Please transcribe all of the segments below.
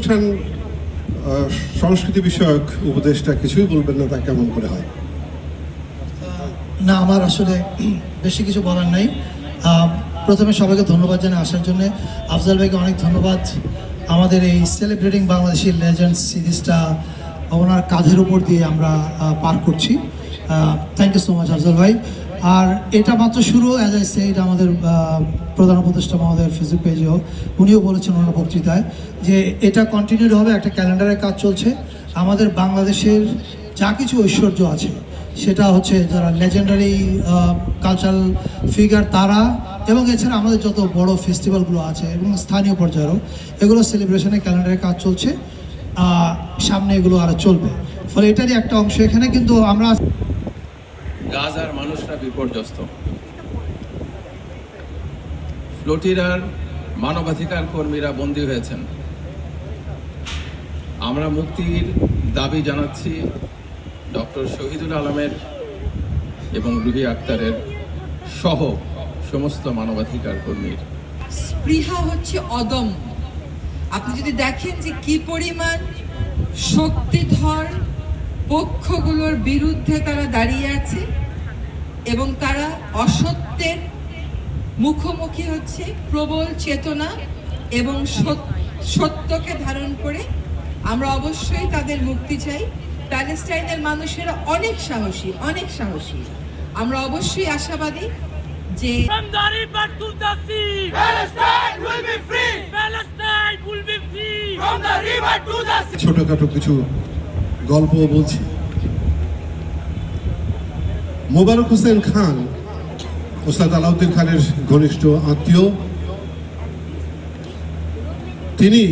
অনুষ্ঠান সংস্কৃতি বিষয়ক উপদেশটা কিছুই বলবেন না, তা কেমন করে হয়? না, আমার আসলে বেশি কিছু বলার নাই। প্রথমে সবাইকে ধন্যবাদ জানাই আসার জন্য। আফজাল ভাইকে অনেক ধন্যবাদ। আমাদের এই সেলিব্রেটিং বাংলাদেশি লেজেন্ডস সিরিজটা ওনার কাঁধের উপর দিয়ে আমরা পার করছি। Thank you so much Afzal bhai. আর এটা মাত্র শুরু, অ্যাজ আই সেড, আমাদের প্রধান উপদেষ্টা মহোদয়ের ফেসবুক পেজেও উনিও বলেছেন ওনার বক্তৃতায় যে এটা কন্টিনিউড হবে। একটা ক্যালেন্ডারের কাজ চলছে। আমাদের বাংলাদেশের যা কিছু ঐশ্বর্য আছে সেটা হচ্ছে যারা লেজেন্ডারি কালচারাল ফিগার তারা, এবং এছাড়া আমাদের যত বড় ফেস্টিভ্যালগুলো আছে এবং স্থানীয় পর্যায়েরও এগুলো সেলিব্রেশনের ক্যালেন্ডারের কাজ চলছে। সামনে এগুলো আরও চলবে, ফলে এটারই একটা অংশ এখানে। কিন্তু আমরা গাজার মানুষরা বিপর্যস্ত। ফ্লোটিরার মানবাধিকার কর্মীরা বন্দী হয়েছেন। আমরা মুক্তির দাবি জানাচ্ছি ডক্টর শহীদুল আলমের এবং রুহি আক্তারের সহ সমস্ত মানবাধিকার কর্মীর। স্পৃহা হচ্ছে অদম্য। আপনি যদি দেখেন যে কি পরিমাণ শক্তিধর পক্ষগুলোর বিরুদ্ধে তারা দাঁড়িয়ে আছে এবং তারা অসত্যের মুখোমুখি হচ্ছে প্রবল চেতনা এবং সত্যকে ধারণ করে। আমরা অবশ্যই তাদের মুক্তি চাই। প্যালেস্টাইনের মানুষেরা অনেক সাহসী, অনেক সাহসী। আমরা অবশ্যই আশাবাদী যে ছোটখাটো কিছু গল্প বলছি। মোবারক হোসেন খান ওস্তাদ আলাউদ্দিন খানের ঘনিষ্ঠ আত্মীয়। তিনি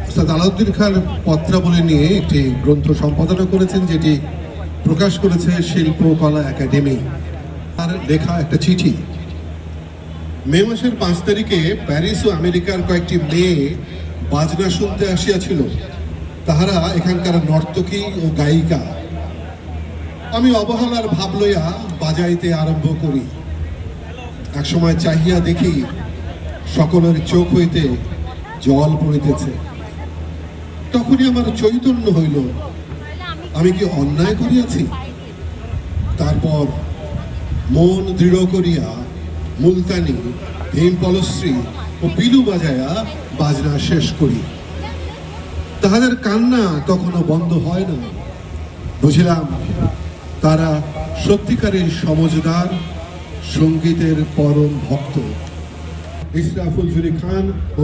ওস্তাদ আলাউদ্দিন খান পত্রাবলী নিয়ে একটি গ্রন্থ সম্পাদনা করেছেন, যেটি প্রকাশ করেছে শিল্পকলা একাডেমি। তার লেখা একটা চিঠি। মে মাসের 5 তারিখে প্যারিস ও আমেরিকার কয়েকটি মেয়ে বাজনা শুনতে আসিয়াছিল। তাহারা এখানকার নর্তকী ও গায়িকা। আমি অবহেলার ভাব লইয়া বাজাইতে আরম্ভ করি। এক সময় চাহিয়া দেখি সকলের চোখ হইতে জল পড়িতেছে। তখনই আমার চৈতন্য হইল, আমি কি অন্যায় করিয়াছি? তারপর মন দৃঢ় করিয়া মুলতানি, ভীম পলশ্রী ও পিলু বাজায়া বাজনা শেষ করি। তাহাদের কান্না তখনও বন্ধ হয় না। বুঝিলাম তারা সত্যিকারের সমজদার, সঙ্গীতের পরম ভক্ত। ইসরাফুল জুরি খান ও